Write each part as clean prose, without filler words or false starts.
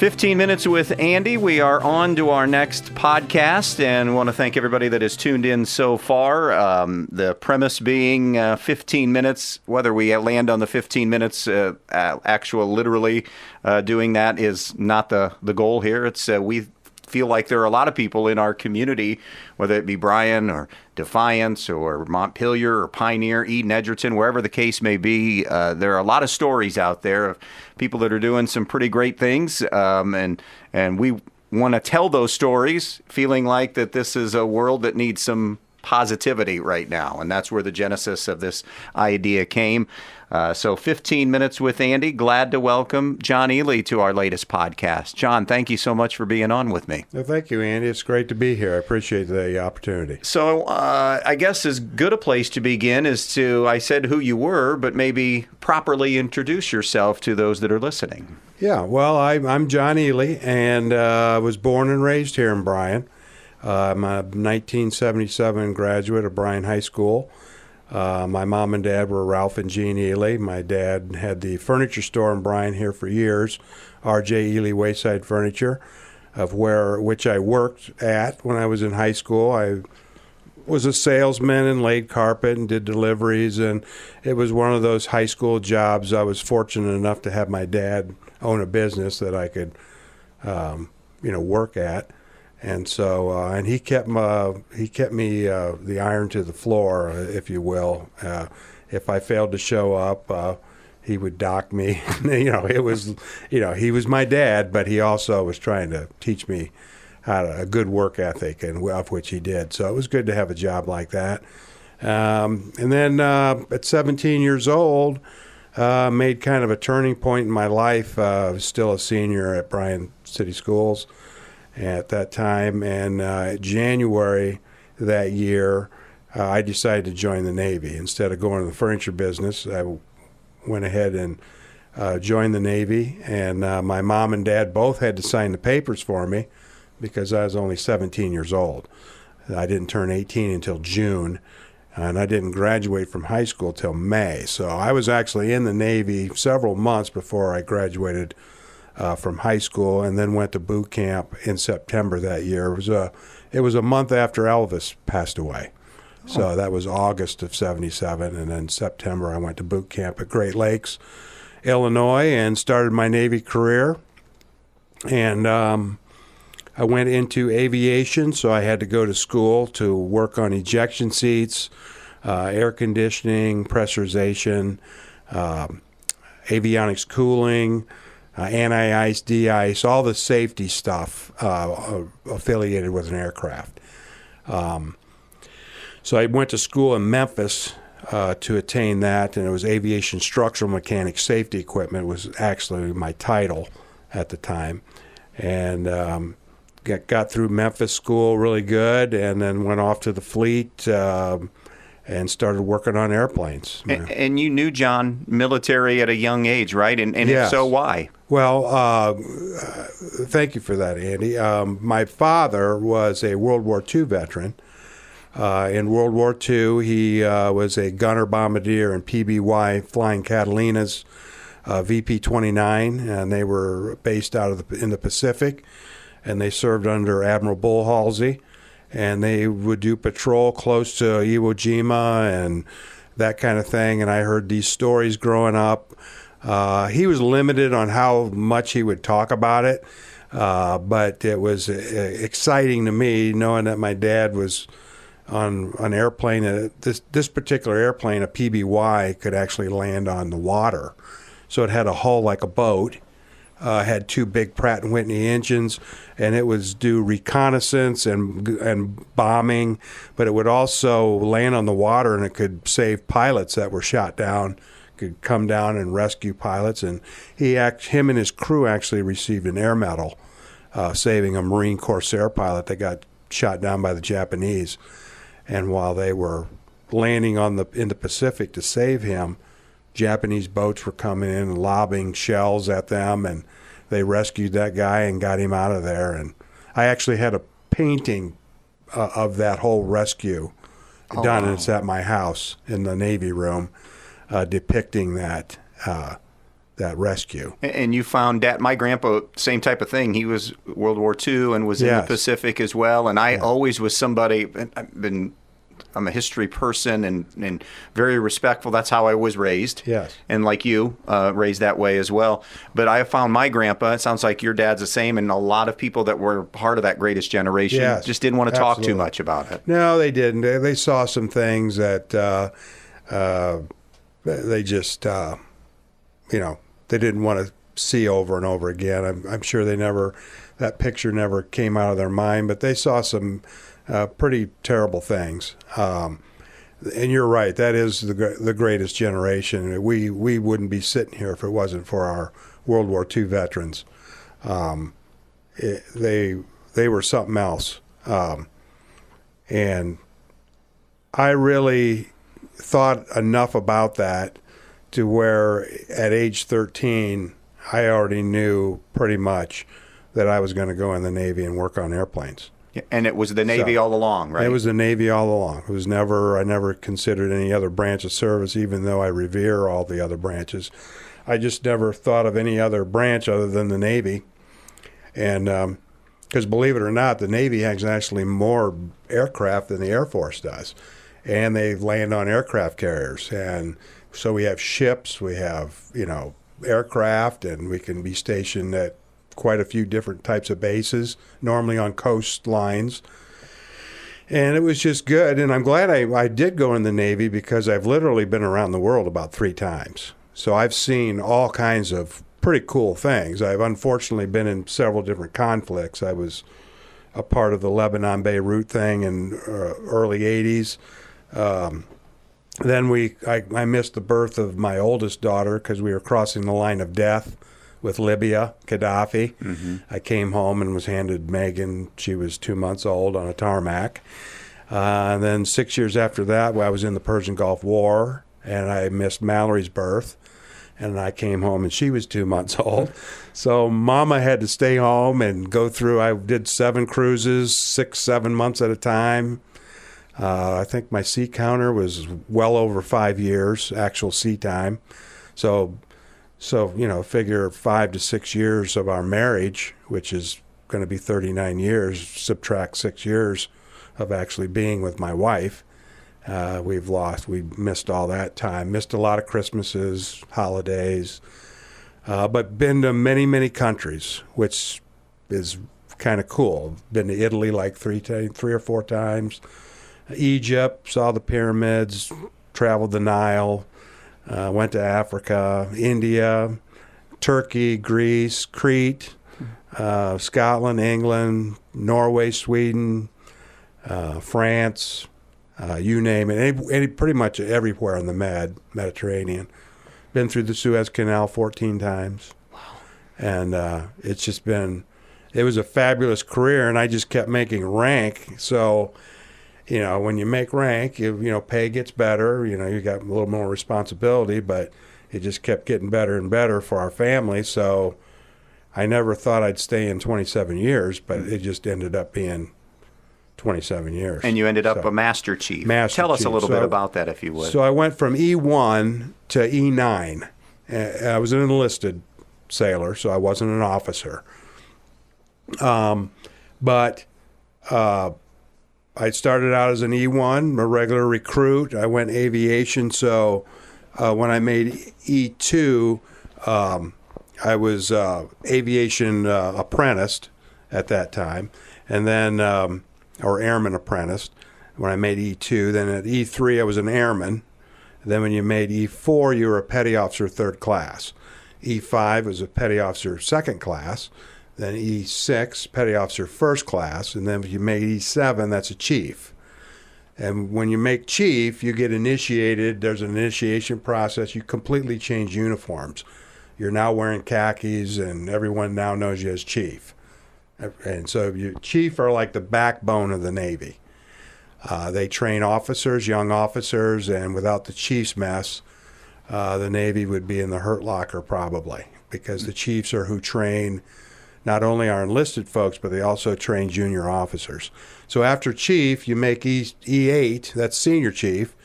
15 Minutes with Andy. We are on to our next podcast and want to thank everybody that has tuned in so far. The premise being 15 minutes, whether we land on the 15 minutes, actual literally doing that is not the goal here. It's we feel like there are a lot of people in our community, whether it be Bryan or Defiance or Montpelier or Pioneer, Eden, Edgerton, wherever the case may be. There are a lot of stories out there of people that are doing some pretty great things, and we want to tell those stories, feeling like that this is a world that needs some positivity right now, and that's where the genesis of this idea came. So 15 Minutes with Andy. Glad to welcome Jon Ely to our latest podcast. Jon, thank you so much for being on with me. Well, thank you, Andy. It's great to be here. I appreciate the opportunity. So I guess as good a place to begin is to, I said who you were, but maybe properly introduce yourself to those that are listening. Yeah, well, I'm Jon Ely, and I was born and raised here in Bryan. I'm a 1977 graduate of Bryan High School. My mom and dad were Ralph and Jean Ely. My dad had the furniture store in Bryan here for years, R.J. Ely Wayside Furniture, which I worked at when I was in high school. I was a salesman and laid carpet and did deliveries, and it was one of those high school jobs. I was fortunate enough to have my dad own a business that I could, work at. And so, and he kept me the iron to the floor, if you will. If I failed to show up, he would dock me. It was, he was my dad, but he also was trying to teach me a good work ethic, and of which he did. So it was good to have a job like that. And then at 17 years old, made kind of a turning point in my life. I was still a senior at Bryan City Schools at that time, and January that year, I decided to join the Navy. Instead of going to the furniture business, I went ahead and joined the Navy, and my mom and dad both had to sign the papers for me because I was only 17 years old. I didn't turn 18 until June, and I didn't graduate from high school till May. So I was actually in the Navy several months before I graduated from high school, and then went to boot camp in September that year. It was a month after Elvis passed away. So that was August of 77, and then September I went to boot camp at Great Lakes, Illinois, and started my Navy career. And I went into aviation, so I had to go to school to work on ejection seats, air conditioning, pressurization, avionics cooling, anti-ice, de-ice, all the safety stuff affiliated with an aircraft. So I went to school in Memphis to attain that, and it was aviation structural mechanics safety equipment was actually my title at the time. And got through Memphis school really good, and then went off to the fleet and started working on airplanes. And you knew Jon military at a young age, right? And yes. If so, why? Well, thank you for that, Andy. My father was a World War II veteran. In World War II, he was a gunner bombardier in PBY flying Catalinas, VP-29, and they were based out in the Pacific, and they served under Admiral Bull Halsey. And they would do patrol close to Iwo Jima and that kind of thing. And I heard these stories growing up. He was limited on how much he would talk about it, but it was exciting to me knowing that my dad was on an airplane. This particular airplane, a PBY, could actually land on the water. So it had a hull like a boat. Had two big Pratt & Whitney engines, and it was do reconnaissance and bombing, but it would also land on the water, and it could save pilots that were shot down, could come down and rescue pilots. And him and his crew actually received an air medal, saving a Marine Corsair pilot that got shot down by the Japanese. And while they were landing in the Pacific to save him, Japanese boats were coming in and lobbing shells at them, and they rescued that guy and got him out of there. And I actually had a painting of that whole rescue done, and it's at my house in the Navy room, depicting that rescue. And you found that my grandpa, same type of thing. He was World War II and was in the Yes. Pacific as well. And I always was somebody, I'm a history person and very respectful. That's how I was raised. Yes. And like you, raised that way as well. But I found my grandpa, it sounds like your dad's the same, and a lot of people that were part of that greatest generation Yes, just didn't want to talk too absolutely. much about it. No, they didn't. They saw some things that they just, they didn't want to see over and over again. I'm sure that picture never came out of their mind, but they saw some pretty terrible things. And you're right, that is the greatest generation. We wouldn't be sitting here if it wasn't for our World War II veterans. They were something else. And I really thought enough about that to where at age 13, I already knew pretty much that I was going to go in the Navy and work on airplanes. And it was the Navy all along, right? It was the Navy all along. I never considered any other branch of service, even though I revere all the other branches. I just never thought of any other branch other than the Navy. And because believe it or not, the Navy has actually more aircraft than the Air Force does. And they land on aircraft carriers. And so we have ships, we have, aircraft, and we can be stationed at quite a few different types of bases, normally on coastlines. And it was just good. And I'm glad I did go in the Navy because I've literally been around the world about 3 times. So I've seen all kinds of pretty cool things. I've unfortunately been in several different conflicts. I was a part of the Lebanon Beirut thing in early 80s. Then I missed the birth of my oldest daughter because we were crossing the line of death with Libya, Gaddafi. Mm-hmm. I came home and was handed Megan. She was 2 months old on a tarmac. And then 6 years after that, I was in the Persian Gulf War, and I missed Mallory's birth. And I came home, and she was 2 months old. So Mama had to stay home and go through. I did 7 cruises, 6-7 months at a time. I think my sea counter was well over 5 years, actual sea time. So figure 5 to 6 years of our marriage, which is going to be 39 years, subtract 6 years of actually being with my wife. We missed all that time, missed a lot of Christmases, holidays, but been to many, many countries, which is kind of cool. Been to Italy like 3 or 4 times, Egypt, saw the pyramids, traveled the Nile, went to Africa, India, Turkey, Greece, Crete, Scotland, England, Norway, Sweden, France, you name it, pretty much everywhere in the Mediterranean. Been through the Suez Canal 14 times. Wow. And it was a fabulous career, and I just kept making rank. So, when you make rank, pay gets better, you got a little more responsibility, but it just kept getting better and better for our family. So I never thought I'd stay in 27 years, but it just ended up being 27 years. And you ended up a Master Chief. Tell us a little bit about that, if you would. So I went from E1 to E9. I was an enlisted sailor, so I wasn't an officer. But I started out as an E1, a regular recruit. I went aviation, so when I made E2, I was aviation apprenticed at that time, and then or airman apprenticed when I made E2. Then at E3, I was an airman. Then when you made E4, you were a petty officer 3rd class. E5 was a petty officer 2nd class. Then E6, petty officer 1st class. And then if you made E7, that's a chief. And when you make chief, you get initiated. There's an initiation process. You completely change uniforms. You're now wearing khakis, and everyone now knows you as chief. And so chief are like the backbone of the Navy. They train officers, young officers, and without the chief's mess, the Navy would be in the hurt locker probably, because the chiefs are who train not only our enlisted folks, but they also train junior officers. So after chief, you make E8, that's senior chief,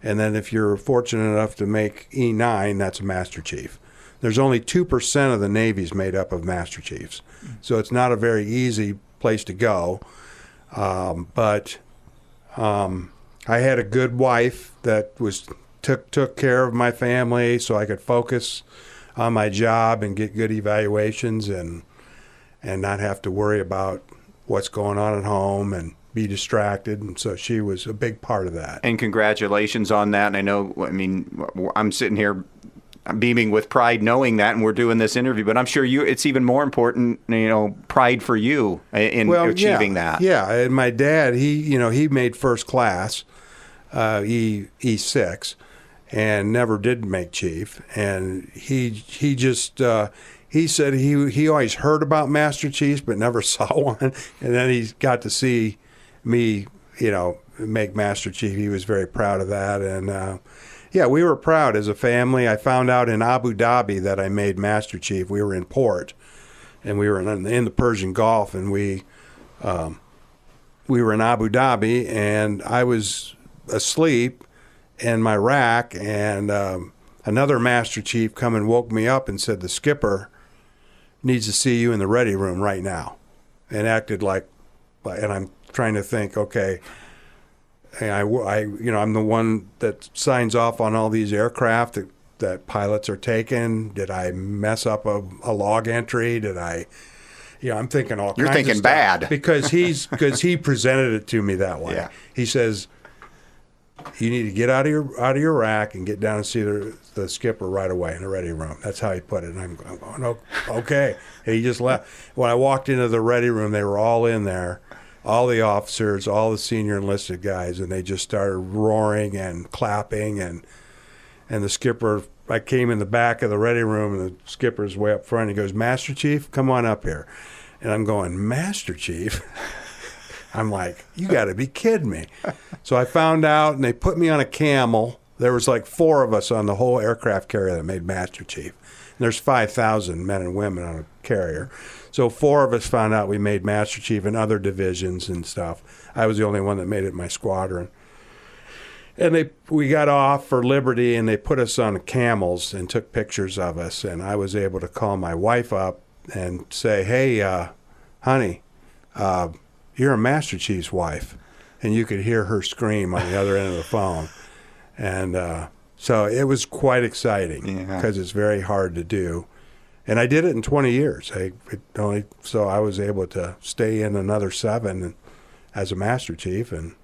and then if you're fortunate enough to make E9, that's a master chief. There's only 2% of the Navy's made up of Master Chiefs. So it's not a very easy place to go. But I had a good wife that took care of my family so I could focus on my job and get good evaluations and not have to worry about what's going on at home and be distracted. And so she was a big part of that. And congratulations on that. And I know, I mean, I'm sitting here beaming with pride knowing that, and we're doing this interview, but I'm sure it's even more important, pride for you in achieving that. Yeah, and my dad, he made first class, E6, and never did make chief. And he just he said he always heard about Master Chiefs but never saw one. And then he got to see me, make Master Chief. He was very proud of that. And yeah, we were proud as a family. I found out in Abu Dhabi that I made Master Chief. We were in port, and we were in the Persian Gulf, and we were in Abu Dhabi, and I was asleep in my rack, and another Master Chief come and woke me up and said, "The skipper needs to see you in the ready room right now," and acted like, and I'm trying to think, okay. And I'm the one that signs off on all these aircraft that pilots are taking. Did I mess up a log entry? Did I, I'm thinking all kinds of stuff. You're thinking bad. because he presented it to me that way. Yeah. He says, you need to get out of your rack and get down and see the skipper right away in the ready room. That's how he put it. And I'm going, okay. And he just left. When I walked into the ready room, they were all in there. All the officers, all the senior enlisted guys, and they just started roaring and clapping, and the skipper, I came in the back of the ready room, and the skipper's way up front. He goes, "Master Chief, come on up here." And I'm going, "Master Chief?" I'm like, you got to be kidding me. So I found out, and they put me on a camel. There was like 4 of us on the whole aircraft carrier that made Master Chief. And there's 5,000 men and women on a carrier. So 4 of us found out we made Master Chief in other divisions and stuff. I was the only one that made it in my squadron. And we got off for Liberty, and they put us on camels and took pictures of us. And I was able to call my wife up and say, "Hey, honey, you're a Master Chief's wife." And you could hear her scream on the other end of the phone. And so it was quite exciting because it's very hard to do. And I did it in 20 years. So I was able to stay in another 7 as a Master Chief. And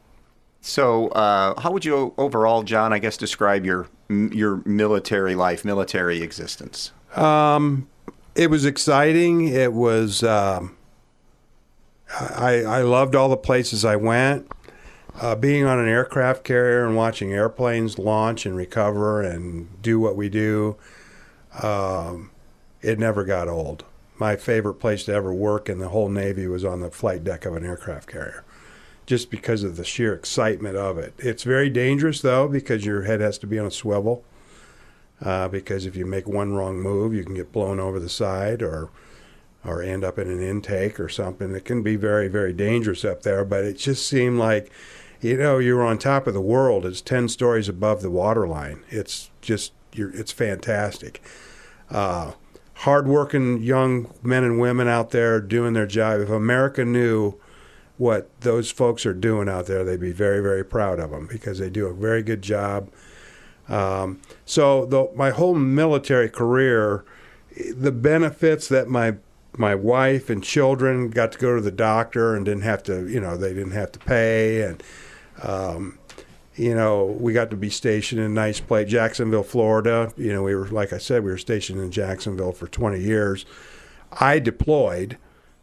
so, how would you overall, John, I guess, describe your military life, military existence? It was exciting. It was. I loved all the places I went. Being on an aircraft carrier and watching airplanes launch and recover and do what we do. It never got old. My favorite place to ever work in the whole Navy was on the flight deck of an aircraft carrier, just because of the sheer excitement of it. It's very dangerous, though, because your head has to be on a swivel, because if you make one wrong move, you can get blown over the side or end up in an intake or something. It can be very, very dangerous up there, but it just seemed like, you were on top of the world. It's 10 stories above the waterline. It's just, it's fantastic. Hardworking young men and women out there doing their job. If America knew what those folks are doing out there, they'd be very, very proud of them because they do a very good job. So my whole military career, the benefits that my wife and children got to go to the doctor and didn't have to, they didn't have to pay. And, we got to be stationed in a nice place, Jacksonville, Florida. We were, like I said, we were stationed in Jacksonville for 20 years. I deployed.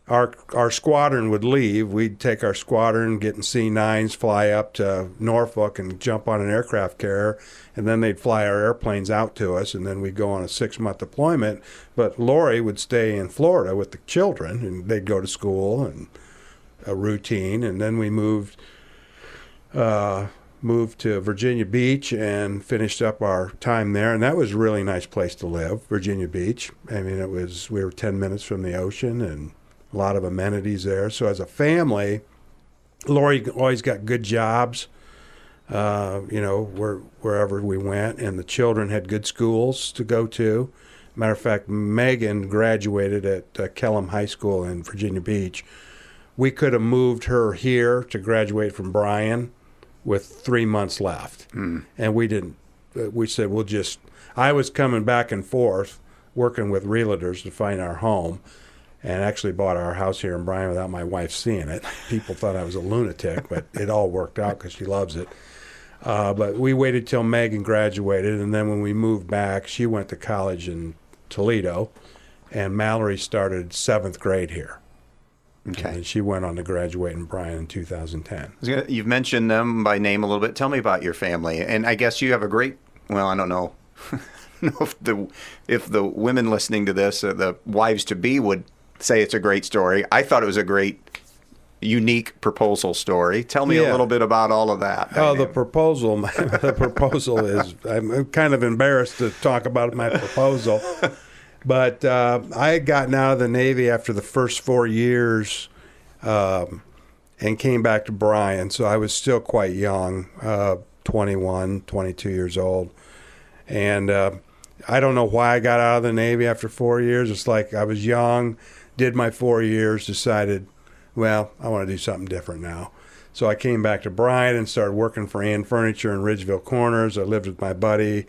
Our squadron would leave. We'd take our squadron, get in C9s, fly up to Norfolk and jump on an aircraft carrier, and then they'd fly our airplanes out to us, and then we'd go on a 6-month deployment. But Lori would stay in Florida with the children, and they'd go to school and a routine. And then we moved to Virginia Beach and finished up our time there, and that was a really nice place to live, Virginia Beach. I mean, we were 10 minutes from the ocean and a lot of amenities there. So as a family, Lori always got good jobs, wherever we went, and the children had good schools to go to. Matter of fact, Megan graduated at Kellum High School in Virginia Beach. We could have moved her here to graduate from Bryan with 3 months left. And we didn't. We said, I was coming back and forth working with realtors to find our home, and actually bought our house here in Bryan without my wife seeing it. People thought I was a lunatic, but it all worked out because she loves it. But we waited till Megan graduated, and then when we moved back, she went to college in Toledo, and Mallory started 7th grade here. Okay. And she went on to graduate in Bryan in 2010. You've mentioned them by name a little bit. Tell me about your family. And I guess you have a great, well, I don't know, if the women listening to this, the wives-to-be would say it's a great story. I thought it was a great, unique proposal story. Tell me a little bit about all of that. Oh, the proposal is, I'm kind of embarrassed to talk about my proposal. But I had gotten out of the Navy after the first 4 years and came back to Bryan. So I was still quite young, 21, 22 years old. And I don't know why I got out of the Navy after 4 years. It's like I was young, did my 4 years, decided, well, I want to do something different now. So I came back to Bryan and started working for Ann Furniture in Ridgeville Corners. I lived with my buddy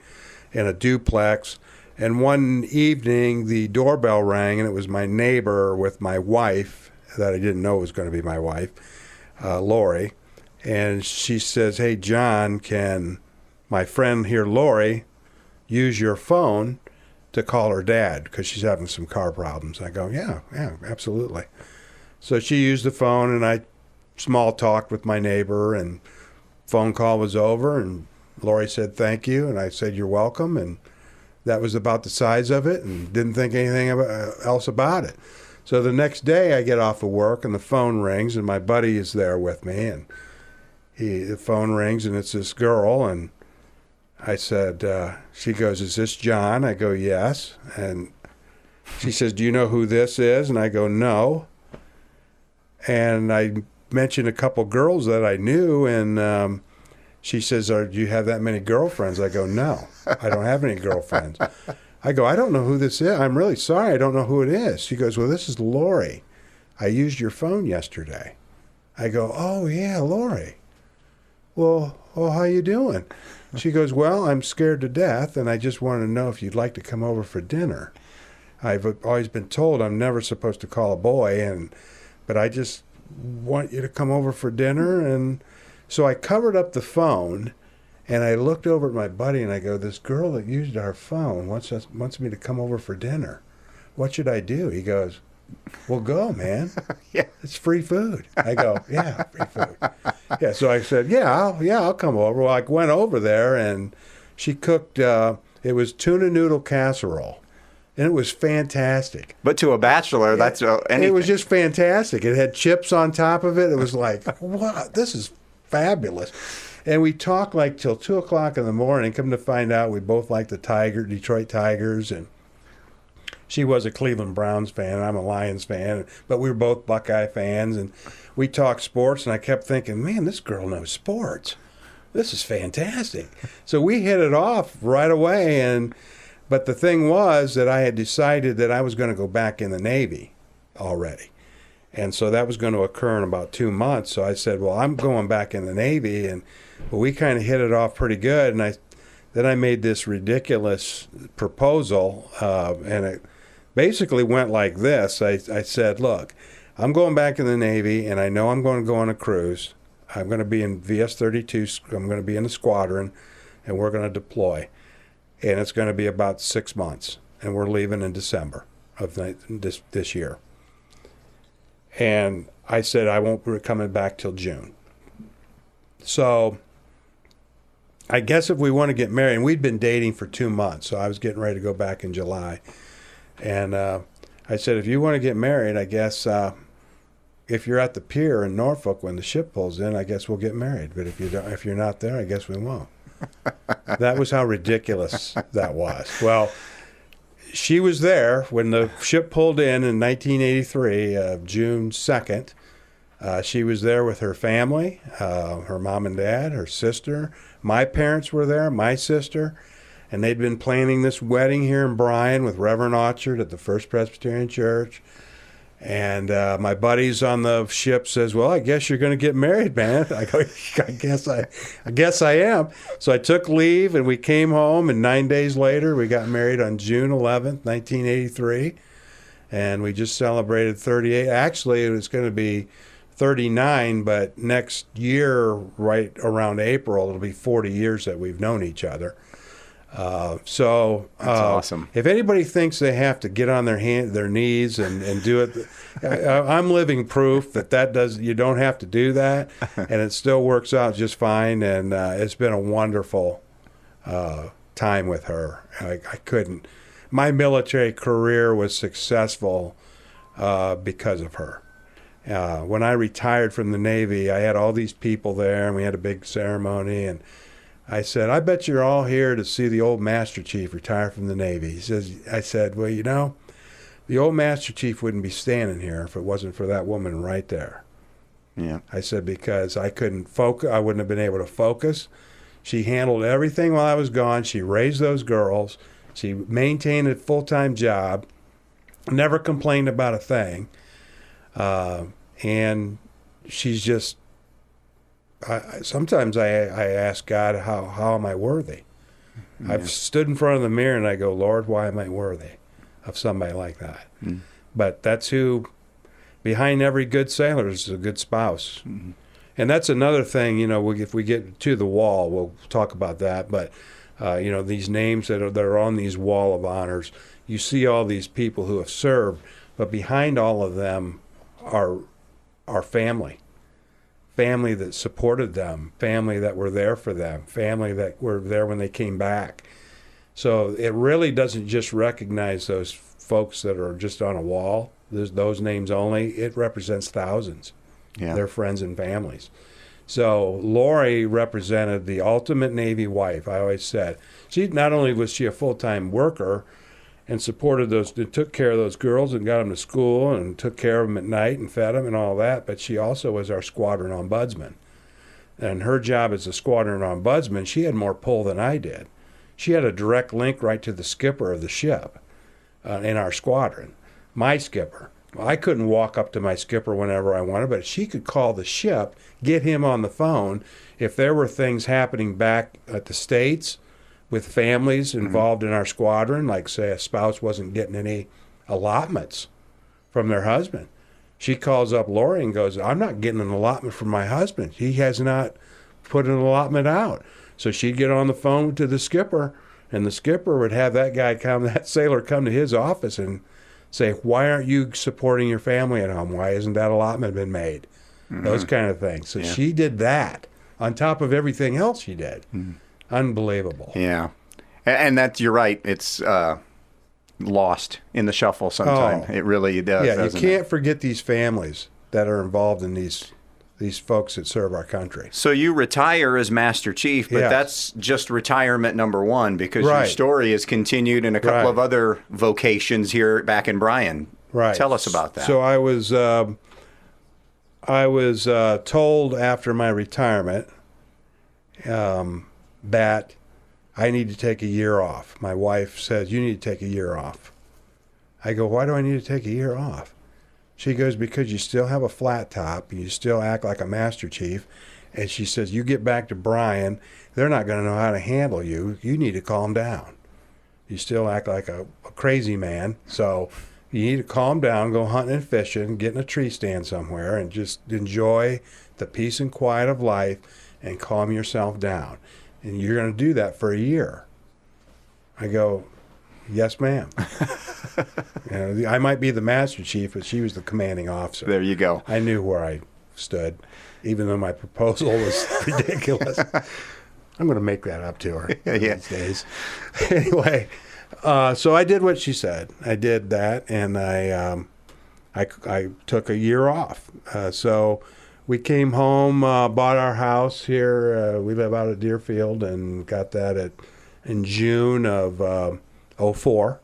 in a duplex. And one evening, the doorbell rang, and it was my neighbor with my wife that I didn't know was going to be my wife, Lori. And she says, "Hey, John, can my friend here, Lori, use your phone to call her dad because she's having some car problems?" I go, yeah, absolutely. So she used the phone, and I small talked with my neighbor, and phone call was over, and Lori said, "Thank you." And I said, "You're welcome." And that was about the size of it, and didn't think anything else about it. So the next day I get off of work, and the phone rings, and my buddy is there with me, and the phone rings, and it's this girl, and I said, she goes, "Is this John?" I go, "Yes." And she says, "Do you know who this is?" And I go, "No." And I mentioned a couple girls that I knew, and she says, "Do you have that many girlfriends?" I go, "No, I don't have any girlfriends." I go, "I don't know who this is. I'm really sorry. I don't know who it is." She goes, "Well, this is Lori. I used your phone yesterday." I go, "Oh, yeah, Lori. Well, how you doing?" She goes, "Well, I'm scared to death, and I just wanted to know if you'd like to come over for dinner. I've always been told I'm never supposed to call a boy, but I just want you to come over for dinner." And so I covered up the phone, and I looked over at my buddy, and I go, "This girl that used our phone wants me to come over for dinner. What should I do?" He goes, "Well, go, man. Yeah. It's free food." I go, "Yeah, free food." Yeah, so I said, I'll come over. Well, I went over there, and she cooked, it was tuna noodle casserole, and it was fantastic. But to a bachelor, that's anything. It was just fantastic. It had chips on top of it. It was like, wow, this is fabulous. And we talked like till 2 o'clock in the morning. Come to find out, we both like the Detroit Tigers, and she was a Cleveland Browns fan. I'm a Lions fan, but we were both Buckeye fans, and we talked sports, and I kept thinking, man, this girl knows sports. This is fantastic. So we hit it off right away, but the thing was that I had decided that I was going to go back in the Navy already. And so that was going to occur in about 2 months. So I said, well, I'm going back in the Navy, and we kind of hit it off pretty good. And then I made this ridiculous proposal, and it basically went like this. I said, look, I'm going back in the Navy, and I know I'm going to go on a cruise. I'm going to be in VS-32. I'm going to be in the squadron, and we're going to deploy. And it's going to be about 6 months, and we're leaving in December of this year. And I said I won't be coming back till June. So I guess if we want to get married, and we'd been dating for 2 months, so I was getting ready to go back in July. And I said, if you want to get married, I guess if you're at the pier in Norfolk when the ship pulls in, I guess we'll get married. But if you're not there, I guess we won't. That was how ridiculous that was. Well, she was there when the ship pulled in 1983, June 2nd. She was there with her family, her mom and dad, her sister. My parents were there, my sister. And they'd been planning this wedding here in Bryan with Reverend Orchard at the First Presbyterian Church. And my buddies on the ship says, "Well, I guess you're going to get married, man." I go, I guess I am. So I took leave and we came home, and 9 days later we got married on June 11th, 1983. And we just celebrated 38. Actually, it was going to be 39, but next year, right around April, it'll be 40 years that we've known each other. That's awesome. If anybody thinks they have to get on their knees and do it, I'm living proof that you don't have to do that, and it still works out just fine. And it's been a wonderful time with her. I couldn't. My military career was successful because of her. When I retired from the Navy, I had all these people there, and we had a big ceremony, and I said, "I bet you're all here to see the old Master Chief retire from the Navy." I said, "Well, the old Master Chief wouldn't be standing here if it wasn't for that woman right there." Yeah. I said, because I couldn't focus, I wouldn't have been able to focus. She handled everything while I was gone. She raised those girls. She maintained a full-time job, never complained about a thing. And she's just, sometimes I ask God, how am I worthy? Yeah. I've stood in front of the mirror and I go, "Lord, why am I worthy of somebody like that?" Mm. But that's who, behind every good sailor is a good spouse. Mm-hmm. And that's another thing, if we get to the wall, we'll talk about that. But, these names that are on these wall of honors, you see all these people who have served, but behind all of them are family. Family that supported them, family that were there for them, family that were there when they came back. So it really doesn't just recognize those folks that are just on a wall, those names only. It represents thousands, their friends and families. So Lori represented the ultimate Navy wife. I always said, not only was she a full-time worker and supported took care of those girls and got them to school and took care of them at night and fed them and all that, but she also was our squadron ombudsman. And her job as a squadron ombudsman, she had more pull than I did. She had a direct link right to the skipper of the ship in our squadron, my skipper. Well, I couldn't walk up to my skipper whenever I wanted, but she could call the ship, get him on the phone. If there were things happening back at the States with families involved in our squadron, like, say, a spouse wasn't getting any allotments from their husband, she calls up Lori and goes, "I'm not getting an allotment from my husband. He has not put an allotment out." So she'd get on the phone to the skipper, and the skipper would have that sailor come to his office and say, "Why aren't you supporting your family at home? Why hasn't that allotment been made?" Mm-hmm. Those kind of things. So she did that on top of everything else she did. Mm-hmm. Unbelievable. Yeah. And you're right. It's lost in the shuffle sometimes. It really does. Yeah, you can't forget these families that are involved in these folks that serve our country. So you retire as Master Chief, but that's just retirement number one, because your story is continued in a couple of other vocations here back in Bryan. Right. Tell us about that. So I was told after my retirement that I need to take a year off. My wife says, "You need to take a year off." I go, "Why do I need to take a year off?" She goes, "Because you still have a flat top, you still act like a Master Chief." And she says, "You get back to Bryan, they're not going to know how to handle you. You need to calm down. You still act like a crazy man. So you need to calm down, go hunting and fishing, get in a tree stand somewhere, and just enjoy the peace and quiet of life and calm yourself down. And you're going to do that for a year." I go, "Yes, ma'am." I might be the Master Chief, but she was the commanding officer. There you go. I knew where I stood, even though my proposal was ridiculous. I'm going to make that up to her these days. Anyway, so I did what she said. I did that, and I took a year off. So we came home, bought our house here. We live out at Deerfield, and got that in June of 04.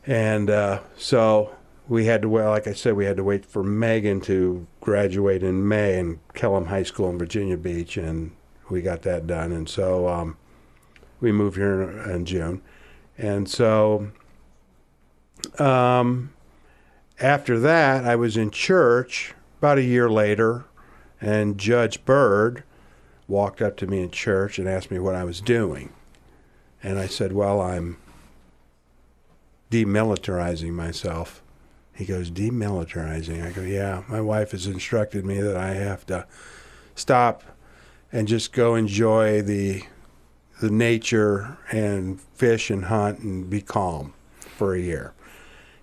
And so we had to wait, like I said, we had to wait for Megan to graduate in May in Kellam High School in Virginia Beach, and we got that done. And so We moved here in June. And so after that, I was in church about a year later, and Judge Byrd walked up to me in church and asked me what I was doing. And I said, well, I'm demilitarizing myself. He goes, demilitarizing? I go, yeah, my wife has instructed me that I have to stop and just go enjoy the nature and fish and hunt and be calm for a year.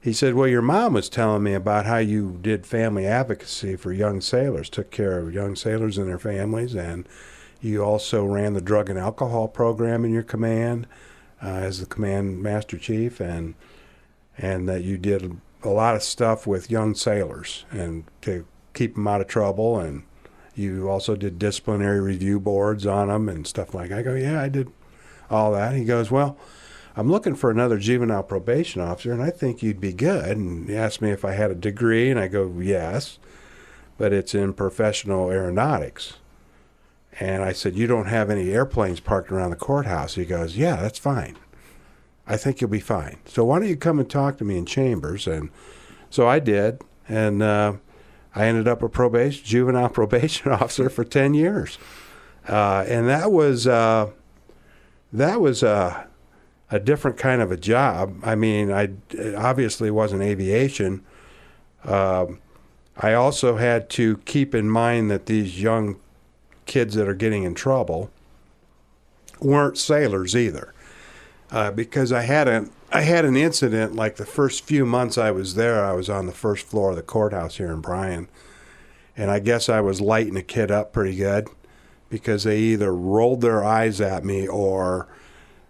He said, well, your mom was telling me about how you did family advocacy for young sailors, took care of young sailors and their families, and you also ran the drug and alcohol program in your command as the command master chief, and that you did a lot of stuff with young sailors and to keep them out of trouble, and you also did disciplinary review boards on them and stuff like that. I go, yeah, I did all that. He goes, well, I'm looking for another juvenile probation officer, and I think you'd be good. And he asked me if I had a degree, and I go, yes, but it's in professional aeronautics. And I said, you don't have any airplanes parked around the courthouse? He goes, yeah, that's fine. I think you'll be fine. So why don't you come and talk to me in chambers? And so I did, and I ended up a juvenile probation officer for 10 years. And that was a different kind of a job. I mean, it obviously wasn't aviation. I also had to keep in mind that these young kids that are getting in trouble weren't sailors either. Because I had an incident, like the first few months I was there, I was on the first floor of the courthouse here in Bryan. And I guess I was lighting a kid up pretty good because they either rolled their eyes at me or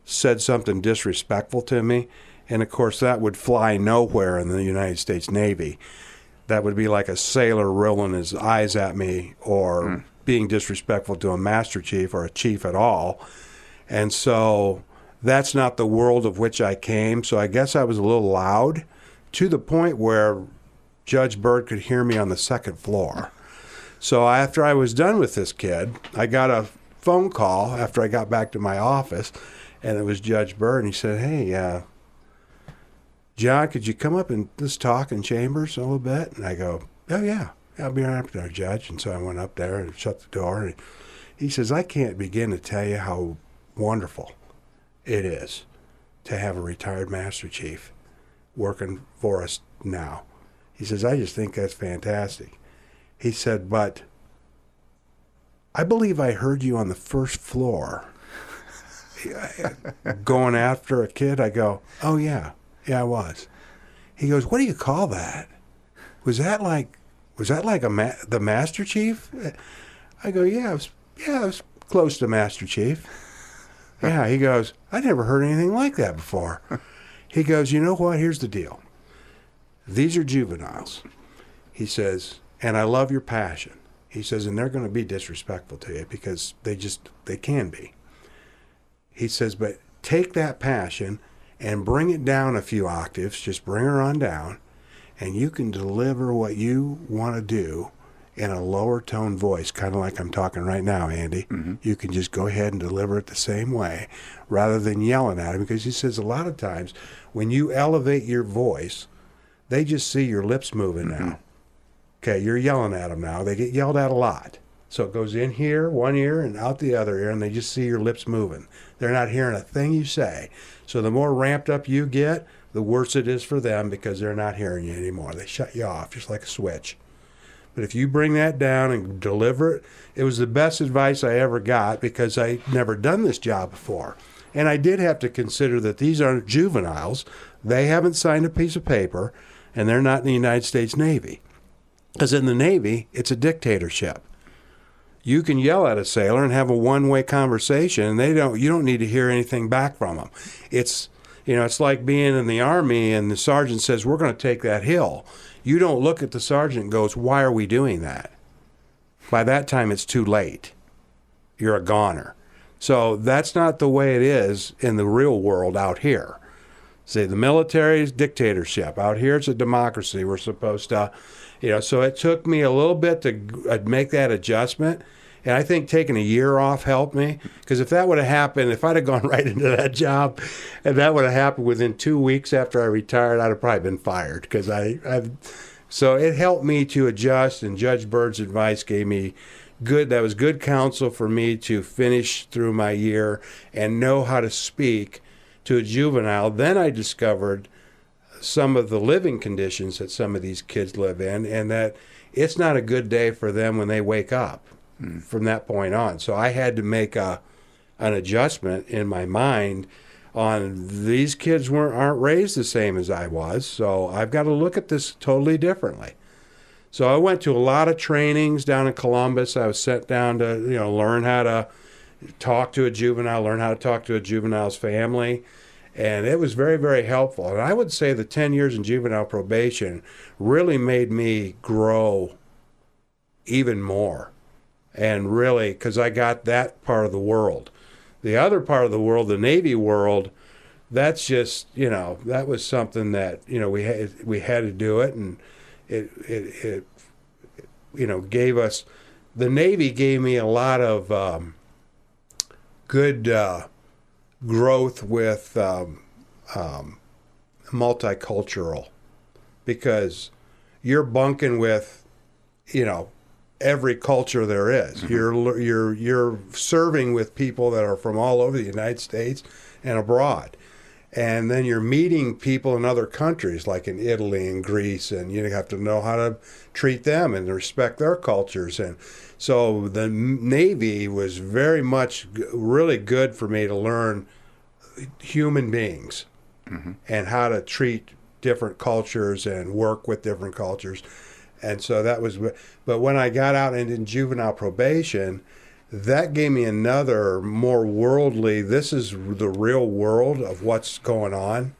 said something disrespectful to me. And of course that would fly nowhere in the United States Navy. That would be like a sailor rolling his eyes at me or being disrespectful to a master chief or a chief at all. And so that's not the world of which I came. So I guess I was a little loud to the point where Judge Byrd could hear me on the second floor. So after I was done with this kid, I got a phone call after I got back to my office, and it was Judge Byrd, and he said, hey, John, could you come up and just talk in chambers a little bit? And I go, oh, yeah, I'll be right up there, Judge. And so I went up there and shut the door. And he says, I can't begin to tell you how wonderful it is to have a retired master chief working for us now. He says, I just think that's fantastic. He said, but I believe I heard you on the first floor going after a kid. I go, oh, yeah, I was. He goes, what do you call that? Was that like the Master Chief? I go, yeah, it was close to Master Chief. Yeah, he goes, I never heard anything like that before. He goes, you know what? Here's the deal. These are juveniles. He says, and I love your passion. He says, and they're going to be disrespectful to you because they can be. He says, but take that passion and bring it down a few octaves, just bring her on down, and you can deliver what you want to do in a lower tone voice, kind of like I'm talking right now, Andy. Mm-hmm. You can just go ahead and deliver it the same way rather than yelling at him, because he says a lot of times when you elevate your voice, they just see your lips moving now. Okay, you're yelling at them now. They get yelled at a lot. So it goes in here, one ear, and out the other ear, and they just see your lips moving. They're not hearing a thing you say. So the more ramped up you get, the worse it is for them because they're not hearing you anymore. They shut you off just like a switch. But if you bring that down and deliver it, it was the best advice I ever got because I'd never done this job before. And I did have to consider that these aren't juveniles. They haven't signed a piece of paper, and they're not in the United States Navy. Because in the Navy, it's a dictatorship. You can yell at a sailor and have a one-way conversation, and you don't need to hear anything back from them. It's like being in the Army and the sergeant says, we're going to take that hill. You don't look at the sergeant and goes, why are we doing that? By that time, it's too late. You're a goner. So that's not the way it is in the real world out here. See, the military is dictatorship. Out here, it's a democracy. We're supposed to, so it took me a little bit to make that adjustment. And I think taking a year off helped me, because if that would have happened, if I'd have gone right into that job and that would have happened within 2 weeks after I retired, I'd have probably been fired, because so it helped me to adjust, and Judge Bird's advice gave me that was good counsel for me to finish through my year and know how to speak to a juvenile. Then I discovered some of the living conditions that some of these kids live in, and that it's not a good day for them when they wake up from that point on. So I had to make an adjustment in my mind on these kids aren't raised the same as I was, so I've got to look at this totally differently. So I went to a lot of trainings down in Columbus. I was sent down to learn how to talk to a juvenile, learn how to talk to a juvenile's family, and it was very, very helpful. And I would say the 10 years in juvenile probation really made me grow even more, and really, because I got that part of the world. The other part of the world, the Navy world, that's just, that was something that, we had to do it, and it gave us, the Navy gave me a lot of good growth with multicultural, because you're bunking with, every culture there is. Mm-hmm. You're serving with people that are from all over the United States and abroad, and then you're meeting people in other countries like in Italy and Greece, and you have to know how to treat them and respect their cultures. And so the Navy was very much really good for me to learn human beings, mm-hmm. and how to treat different cultures and work with different cultures. And so that was, but when I got out and in juvenile probation, that gave me another more worldly, this is the real world of what's going on.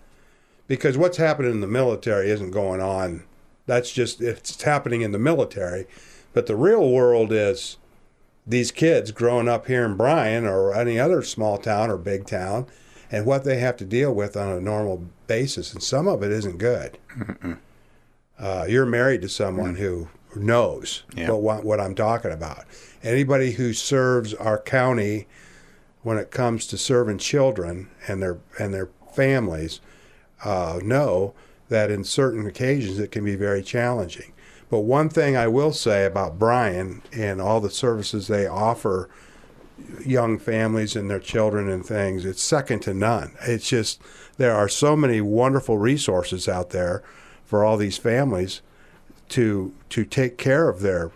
Because what's happening in the military isn't going on. That's just, it's happening in the military. But the real world is these kids growing up here in Bryan or any other small town or big town, and what they have to deal with on a normal basis. And some of it isn't good. You're married to someone who knows what I'm talking about. Anybody who serves our county, when it comes to serving children and their families, know that in certain occasions it can be very challenging. But one thing I will say about Bryan and all the services they offer young families and their children and things, it's second to none. It's just, there are so many wonderful resources out there for all these families to take care of their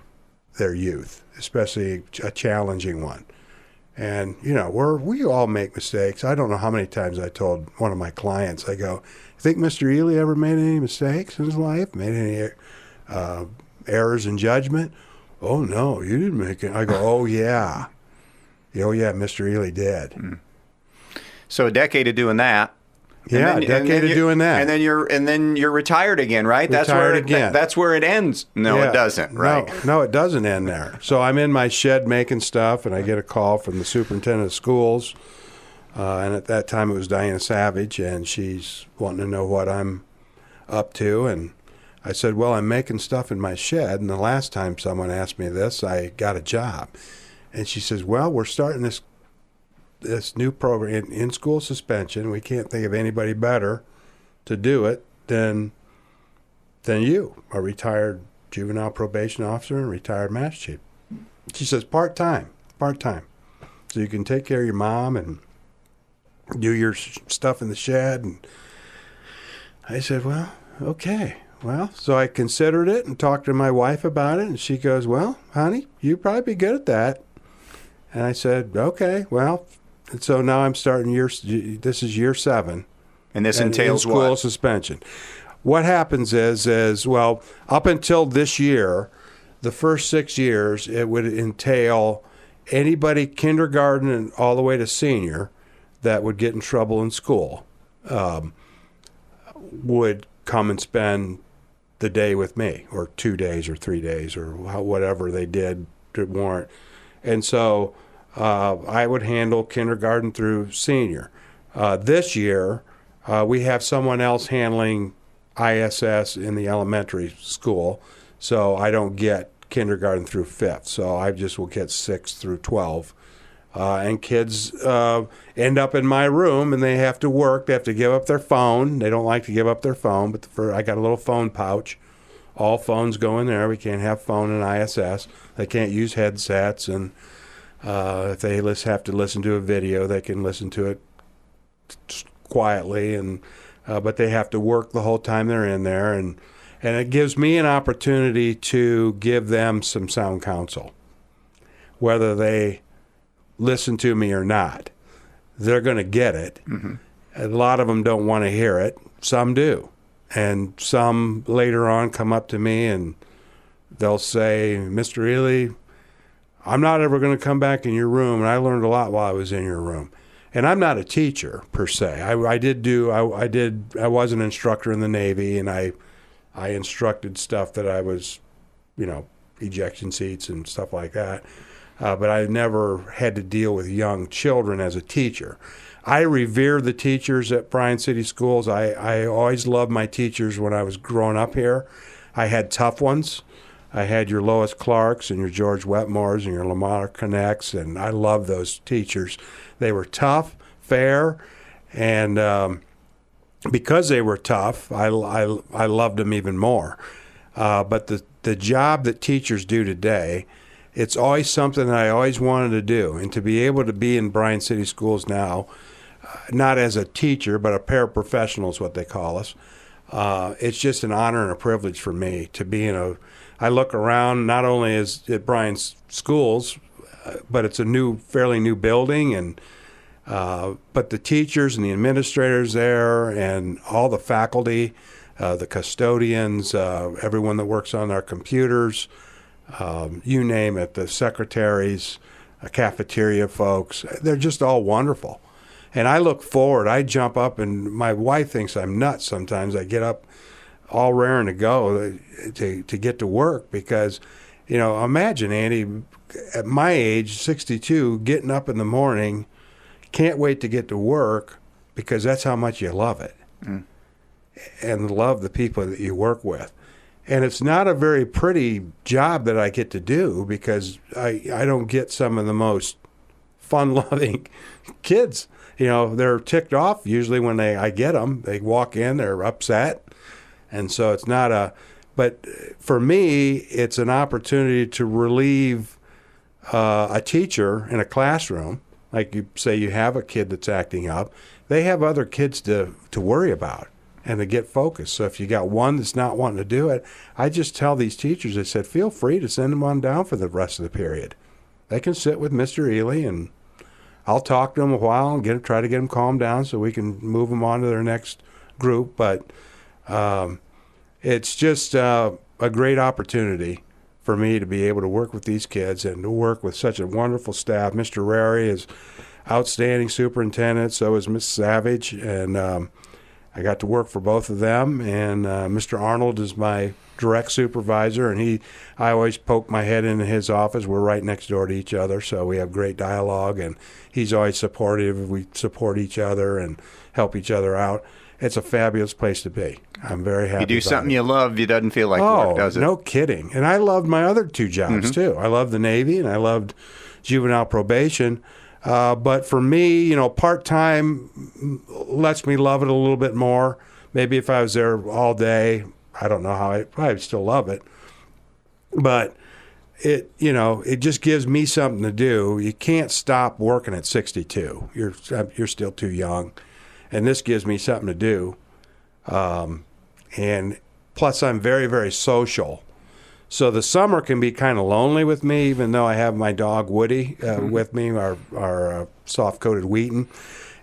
youth, especially a challenging one. And, we all make mistakes. I don't know how many times I told one of my clients, I go, think Mr. Ely ever made any mistakes in his life? Made any errors in judgment? Oh, no, you didn't make it. I go, oh, yeah. Oh, yeah, Mr. Ely did. So a decade of doing that. Yeah, a decade of doing that. And then you're retired again, right? That's where it ends. No, it doesn't, right? No, it doesn't end there. So I'm in my shed making stuff, and I get a call from the superintendent of schools. And at that time it was Diana Savage, and she's wanting to know what I'm up to. And I said, well, I'm making stuff in my shed, and the last time someone asked me this, I got a job. And she says, well, we're starting this new program in school suspension. We can't think of anybody better to do it than you, a retired juvenile probation officer and retired master chief. She says, part-time. So you can take care of your mom and do your stuff in the shed. And I said, well, okay. Well, so I considered it and talked to my wife about it, and she goes, well, honey, you'd probably be good at that. And I said, okay, well. And so now I'm starting this is year 7. And this entails what? School suspension. What happens is, well, up until this year, the first 6 years, it would entail anybody kindergarten and all the way to senior that would get in trouble in school would come and spend the day with me, or 2 days or 3 days or whatever they did to warrant. And so I would handle kindergarten through senior. This year, we have someone else handling ISS in the elementary school, so I don't get kindergarten through 5th. So I just will get 6th through 12. And kids end up in my room, and they have to work. They have to give up their phone. They don't like to give up their phone, but I got a little phone pouch. All phones go in there. We can't have phone in ISS. They can't use headsets, and if they have to listen to a video, they can listen to it quietly, and but they have to work the whole time they're in there, and it gives me an opportunity to give them some sound counsel, whether they listen to me or not. They're going to get it. Mm-hmm. A lot of them don't want to hear it. Some do. And some later on come up to me and they'll say, Mr. Ely, I'm not ever going to come back in your room, and I learned a lot while I was in your room. And I'm not a teacher per se. I was an instructor in the Navy, and I instructed stuff that I was, ejection seats and stuff like that. But I never had to deal with young children as a teacher. I revere the teachers at Bryan City Schools. I always loved my teachers when I was growing up here. I had tough ones. I had your Lois Clarks and your George Wetmores and your Lamar Connects, and I love those teachers. They were tough, fair, and because they were tough, I loved them even more. But the job that teachers do today, it's always something that I always wanted to do, and to be able to be in Bryan City Schools now, not as a teacher, but a paraprofessional is what they call us. It's just an honor and a privilege for me to be I look around, not only at Bryan's schools, but it's a fairly new building, and but the teachers and the administrators there and all the faculty, the custodians, everyone that works on our computers, you name it, the secretaries, cafeteria folks, they're just all wonderful. And I look forward, I jump up, and my wife thinks I'm nuts sometimes. I get up all raring to go to get to work because, imagine, Andy, at my age, 62, getting up in the morning, can't wait to get to work because that's how much you love it and love the people that you work with. And it's not a very pretty job that I get to do because I don't get some of the most fun-loving kids. They're ticked off usually when I get them. They walk in, they're upset. And so it's not but for me, it's an opportunity to relieve a teacher in a classroom. Like you say, you have a kid that's acting up. They have other kids to worry about and to get focused. So if you got one that's not wanting to do it, I just tell these teachers, I said, feel free to send them on down for the rest of the period. They can sit with Mr. Ely, and I'll talk to them a while and try to get them calmed down so we can move them on to their next group. But it's just a great opportunity for me to be able to work with these kids and to work with such a wonderful staff. Mr. Rary is outstanding superintendent, so is Miss Savage, and I got to work for both of them. And Mr. Arnold is my direct supervisor, and I always poke my head into his office. We're right next door to each other, so we have great dialogue, and he's always supportive. We support each other and help each other out. It's a fabulous place to be. I'm very happy. You do something you love, it doesn't feel like work, does it? No kidding. And I loved my other two jobs, too. I loved the Navy, and I loved juvenile probation. But for me, part-time lets me love it a little bit more. Maybe if I was there all day, I don't know how I'd probably still love it. But it just gives me something to do. You can't stop working at 62. You're still too young. And this gives me something to do. And plus, I'm very, very social. So the summer can be kind of lonely with me, even though I have my dog Woody with me, our soft-coated Wheaton.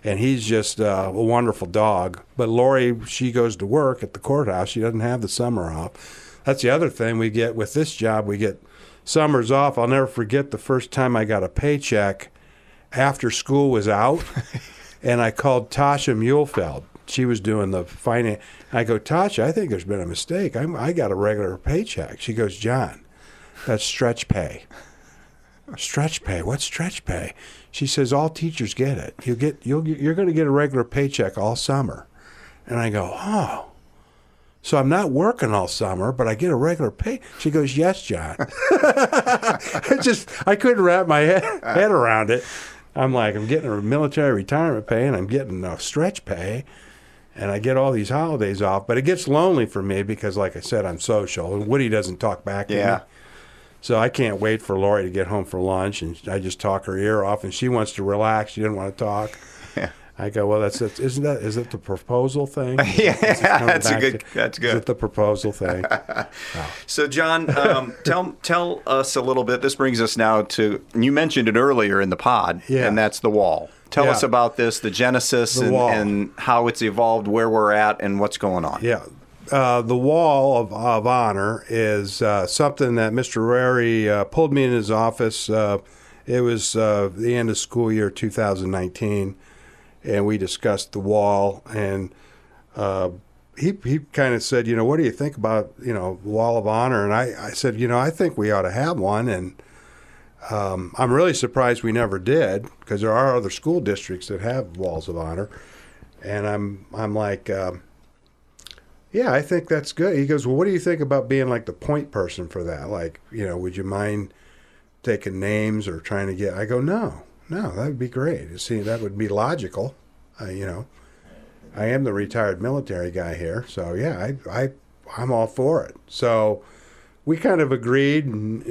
And he's just a wonderful dog. But Lori, she goes to work at the courthouse. She doesn't have the summer off. That's the other thing we get with this job. We get summers off. I'll never forget the first time I got a paycheck after school was out. And I called Tasha Muehlfeld. She was doing the finance. I go, Tasha, I think there's been a mistake. I got a regular paycheck. She goes, John, that's stretch pay. Stretch pay? What's stretch pay? She says, all teachers get it. You're going to get a regular paycheck all summer. And I go, oh. So I'm not working all summer, but I get a regular pay. She goes, yes, John. I couldn't wrap my head around it. I'm like, I'm getting a military retirement pay, and I'm getting a stretch pay, and I get all these holidays off. But it gets lonely for me because, like I said, I'm social, and Woody doesn't talk back to me. So I can't wait for Lori to get home for lunch, and I just talk her ear off, and she wants to relax. She didn't want to talk. Yeah. I go, well, is it the proposal thing? Yeah, that's good. Is it the proposal thing? So, John, tell us a little bit. This brings us now to, you mentioned it earlier in the pod, and that's the wall. Tell us about this, the genesis, and how it's evolved, where we're at, and what's going on. Yeah. The Wall of Honor is something that Mr. Rary pulled me in his office. It was the end of school year 2019. And we discussed the wall, and he kind of said, what do you think about, Wall of Honor? And I said, I think we ought to have one. And I'm really surprised we never did, because there are other school districts that have Walls of Honor. And I'm like, yeah, I think that's good. He goes, well, what do you think about being like the point person for that? Like, would you mind taking names or trying to get? I go, no, that would be great. See, that would be logical. I am the retired military guy here, so yeah, I'm all for it. So we kind of agreed, and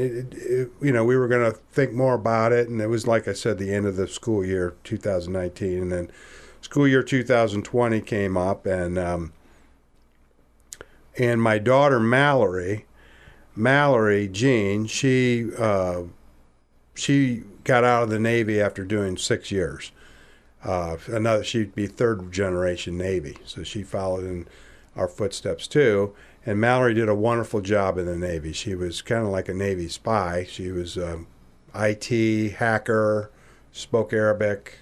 we were going to think more about it. And it was, like I said, the end of the school year 2019, and then school year 2020 came up, and my daughter Mallory Jean, she got out of the Navy after doing 6 years. She'd be third generation Navy, so she followed in our footsteps too. And Mallory did a wonderful job in the Navy. She was kind of like a Navy spy. She was IT hacker, spoke Arabic,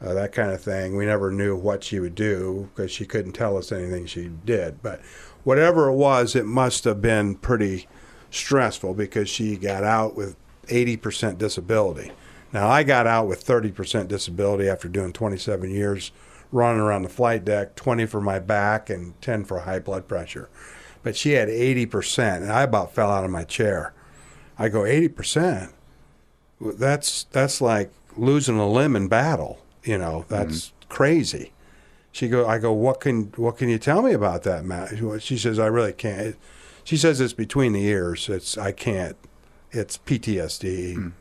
that kind of thing. We never knew what she would do because she couldn't tell us anything she did. But whatever it was, it must have been pretty stressful because she got out with 80% disability. Now, I got out with 30% disability after doing 27 years running around the flight deck, 20 for my back and 10 for high blood pressure. But she had 80%, and I about fell out of my chair. I go, 80%? That's like losing a limb in battle. That's crazy. I go, what can you tell me about that, Matt? She says, I really can't. She says it's between the ears. I can't. It's PTSD.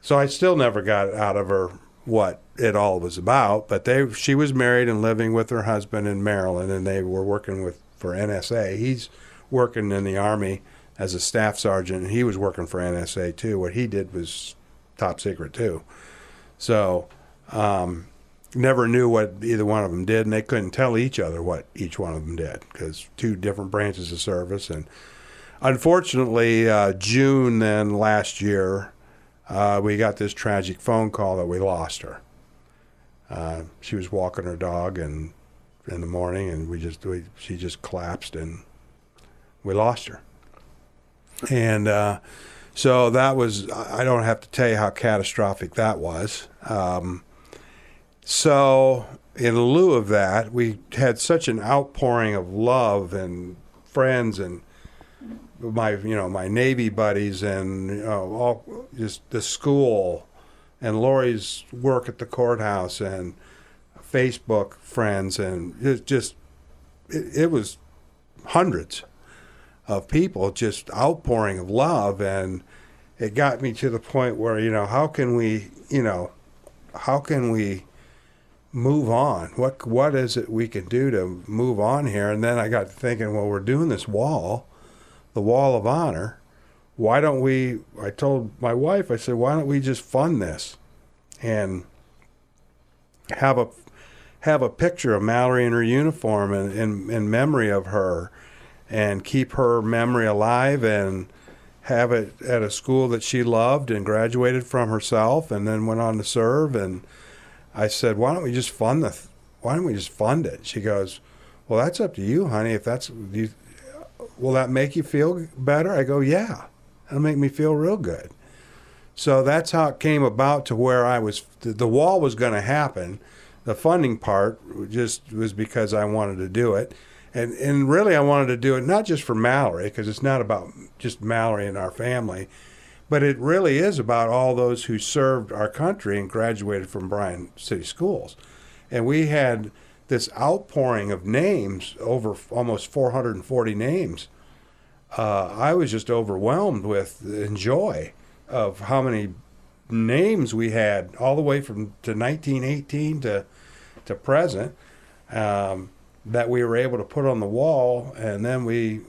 So I still never got out of her what it all was about. But she was married and living with her husband in Maryland, and they were working for NSA. He's working in the Army as a staff sergeant, and he was working for NSA too. What he did was top secret too. So never knew what either one of them did, and they couldn't tell each other what each one of them did because two different branches of service. And unfortunately, June then last year, we got this tragic phone call that we lost her. She was walking her dog in the morning, and she just collapsed, and we lost her. And so that was, I don't have to tell you how catastrophic that was. So in lieu of that, we had such an outpouring of love and friends and my Navy buddies and all just the school and Lori's work at the courthouse and Facebook friends, and it was hundreds of people just outpouring of love, and it got me to the point where how can we move on? What is it we can do to move on here? And then I got to thinking, well, we're doing this wall, the Wall of Honor. Why don't we, I told my wife, I said, why don't we just fund this and have a picture of Mallory in her uniform and in memory of her, and keep her memory alive, and have it at a school that she loved and graduated from herself and then went on to serve. And I said, why don't we just fund it? She goes, well, that's up to you, honey. Will that make you feel better? I go, yeah, that'll make me feel real good. So that's how it came about to where the wall was going to happen. the funding part just was because I wanted to do it. And really I wanted to do it not just for Mallory, because it's not about just Mallory and our family, but it really is about all those who served our country and graduated from Bryan City Schools. And we had this outpouring of names, over almost 440 names. I was just overwhelmed with and joy of how many names we had, all the way from to 1918 to present, that we were able to put on the wall. And then we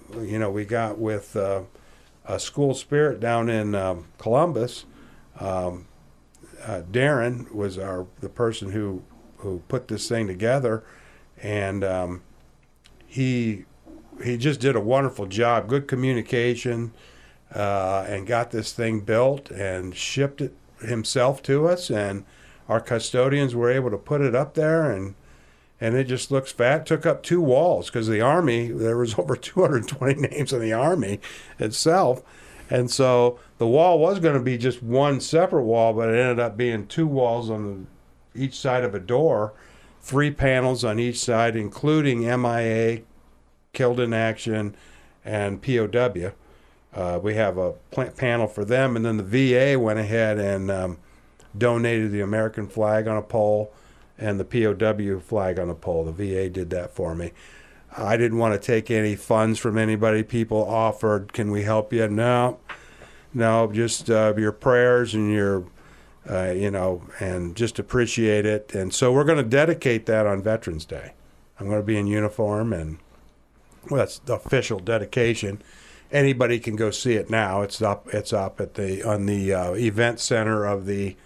got with a school spirit down in Columbus. Darren was the person who put this thing together, and he just did a wonderful job, good communication, and got this thing built and shipped it himself to us, and our custodians were able to put it up there, and it just looks fat. Took up 2 walls because the Army, there was over 220 names in the Army itself, and so the wall was going to be just one separate wall, but it ended up being 2 walls on each side of a door, 3 panels on each side, including MIA, killed in action, and POW. We have a panel for them, and then the VA went ahead and donated the American flag on a pole and the POW flag on a pole. The VA did that for me. I didn't want to take any funds from anybody. People offered, can we help you? No, just your prayers and your, and just appreciate it. And so we're going to dedicate that on Veterans Day. I'm going to be in uniform, and that's the official dedication. Anybody can go see it now. It's up at on the event center of the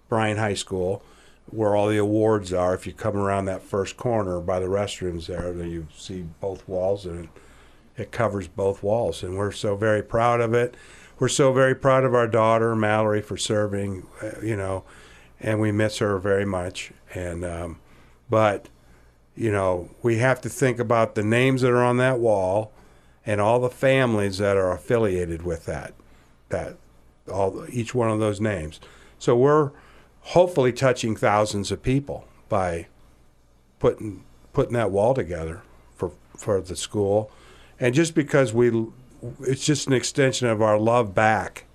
Bryan High School, where all the awards are. If you come around that first corner by the restrooms there, then you see both walls, and it covers both walls. And we're so very proud of it. We're so very proud of our daughter, Mallory, for serving, and we miss her very much. And but, we have to think about the names that are on that wall and all the families that are affiliated with each one of those names. So we're hopefully touching thousands of people by putting that wall together for the school. And just because it's just an extension of our love back.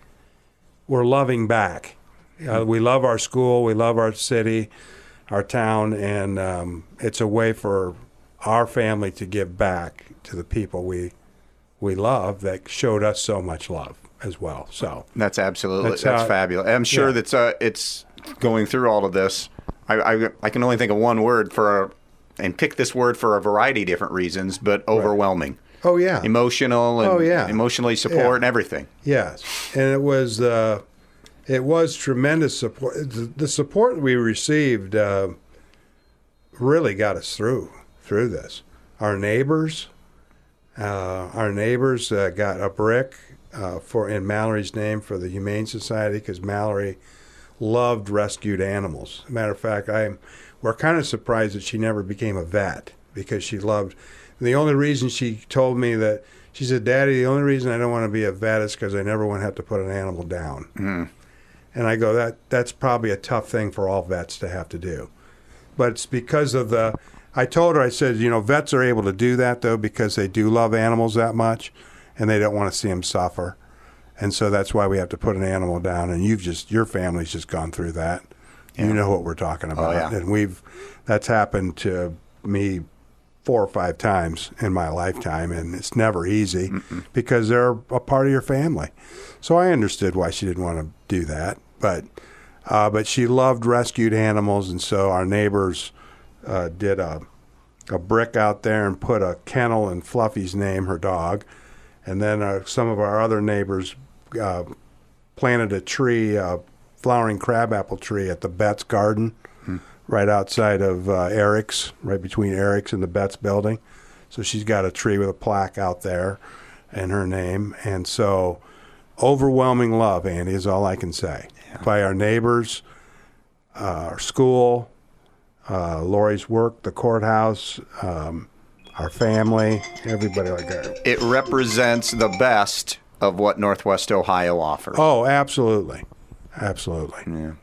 We're loving back. We love our school, we love our city, our town, and it's a way for our family to give back to the people we love that showed us so much love as well. So that's absolutely that's fabulous. I'm sure that it's going through all of this. I can only think of one word and pick this word for a variety of different reasons, but overwhelming. Oh yeah, emotional and emotionally support and everything. Yes, and it was tremendous support. The support we received really got us through this. Our neighbors got a brick in Mallory's name for the Humane Society, because Mallory loved rescued animals. As a matter of fact, we're kind of surprised that she never became a vet, because she loved. The only reason she told me that, she said, "Daddy, the only reason I don't want to be a vet is because I never want to have to put an animal down." Mm. And I go, that's probably a tough thing for all vets to have to do. But it's because of I told her, I said, vets are able to do that, though, because they do love animals that much, and they don't want to see them suffer. And so that's why we have to put an animal down. And your family's just gone through that. Yeah. You know what we're talking about. Oh, yeah. And that's happened to me 4 or 5 times in my lifetime, and it's never easy. Mm-mm. Because they're a part of your family. So I understood why she didn't want to do that, but she loved rescued animals, and so our neighbors did a brick out there and put a kennel in Fluffy's name, her dog, and then some of our other neighbors planted a tree, a flowering crabapple tree at the Betts Garden. Right outside of Eric's, right between Eric's and the Betts building. So she's got a tree with a plaque out there in her name. And so overwhelming love, Andy, is all I can say. Yeah. By our neighbors, our school, Lori's work, the courthouse, our family, everybody like that. It represents the best of what Northwest Ohio offers. Oh, absolutely. Absolutely. Yeah.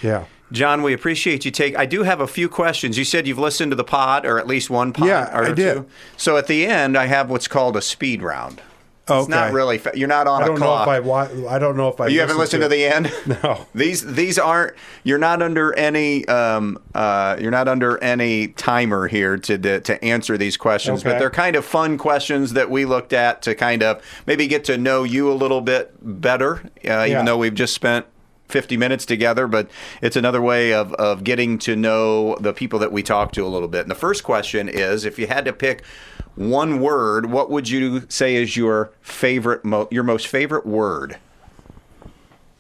Yeah. Jon, we appreciate you I do have a few questions. You said you've listened to the pod, or at least one pod. Yeah, or I did. Two. So at the end, I have what's called a speed round. Okay. It's not really. You're not on a clock. I don't know if I. You haven't listened to the end. No. These aren't. You're not under any. You're not under any timer here to answer these questions. Okay. But they're kind of fun questions that we looked at to kind of maybe get to know you a little bit better. Even though we've just spent 50 minutes together, but it's another way of getting to know the people that we talk to a little bit. And the first question is, if you had to pick one word, what would you say is your favorite, your most favorite word?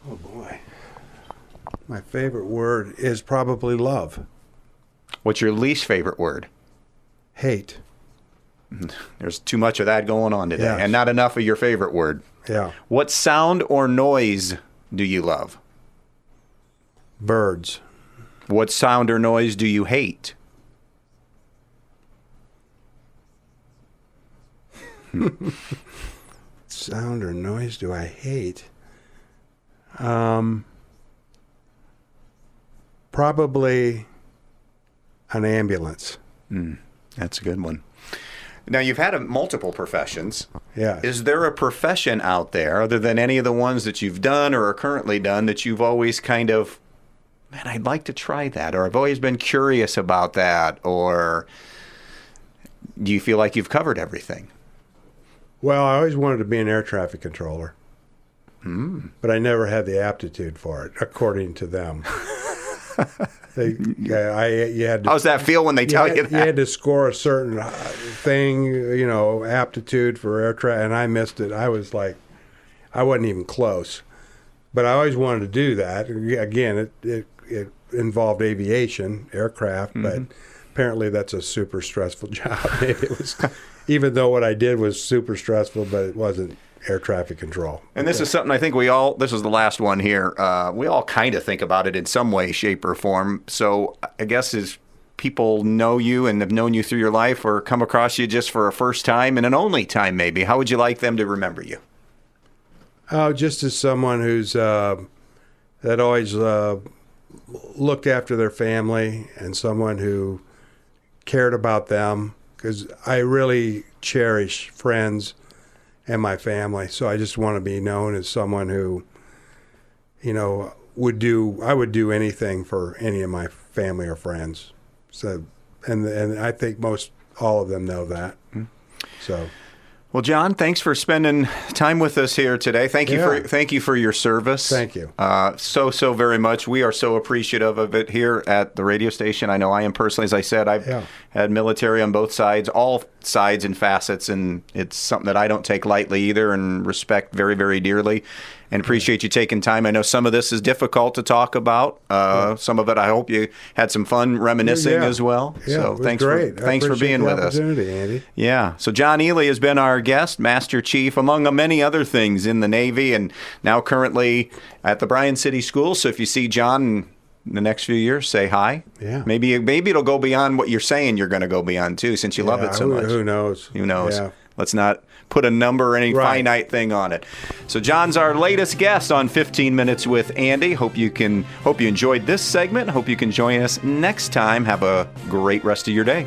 Oh boy, my favorite word is probably love. What's your least favorite word? Hate. There's too much of that going on today, Yes. and not enough of your favorite word. Yeah. What sound or noise do you love? Birds. What sound or noise do you hate? Sound or noise do I hate? Probably an ambulance. That's a good one. Now, you've had multiple professions. Yeah. Is there a profession out there, other than any of the ones that you've done or are currently done, that you've always kind of, man, I'd like to try that, or I've always been curious about that, or do you feel like you've covered everything? Well, I always wanted to be an air traffic controller. But I never had the aptitude for it, according to them. You had to, How's that feel when they tell you that? You had to score a certain thing, aptitude for air traffic, and I missed it. I was like, I wasn't even close. But I always wanted to do that. Again, it involved aviation, aircraft, but apparently that's a super stressful job. Maybe it was, even though what I did was super stressful, but it wasn't air traffic control. And this is something I think this is the last one here. We all kind of think about it in some way, shape, or form. So I guess as people know you and have known you through your life or come across you just for a first time and an only time maybe, how would you like them to remember you? Just as someone who's that always looked after their family and someone who cared about them, because I really cherish friends and my family. So I just want to be known as someone who, I would do anything for any of my family or friends. So, and I think most all of them know that. So. Well, Jon, thanks for spending time with us here today. Thank you for your service. Thank you. So very much. We are so appreciative of it here at the radio station. I know I am personally. As I said, I've had military on both sides, all sides and facets, and it's something that I don't take lightly either and respect very, very dearly. And appreciate you taking time. I know some of this is difficult to talk about. Some of it, I hope you had some fun reminiscing as well. Yeah, so it was great. Thanks for being with us. Andy. Yeah. So Jon Ely has been our guest, Master Chief, among many other things in the Navy, and now currently at the Bryan City School. So if you see Jon in the next few years, say hi. Yeah. Maybe it'll go beyond what you're saying you're going to go beyond too, since you love it so much. Who knows? Who knows? Yeah. Let's not put a number or any finite thing on it. So Jon's our latest guest on 15 Minutes with Andy. Hope you enjoyed this segment. Hope you can join us next time. Have a great rest of your day.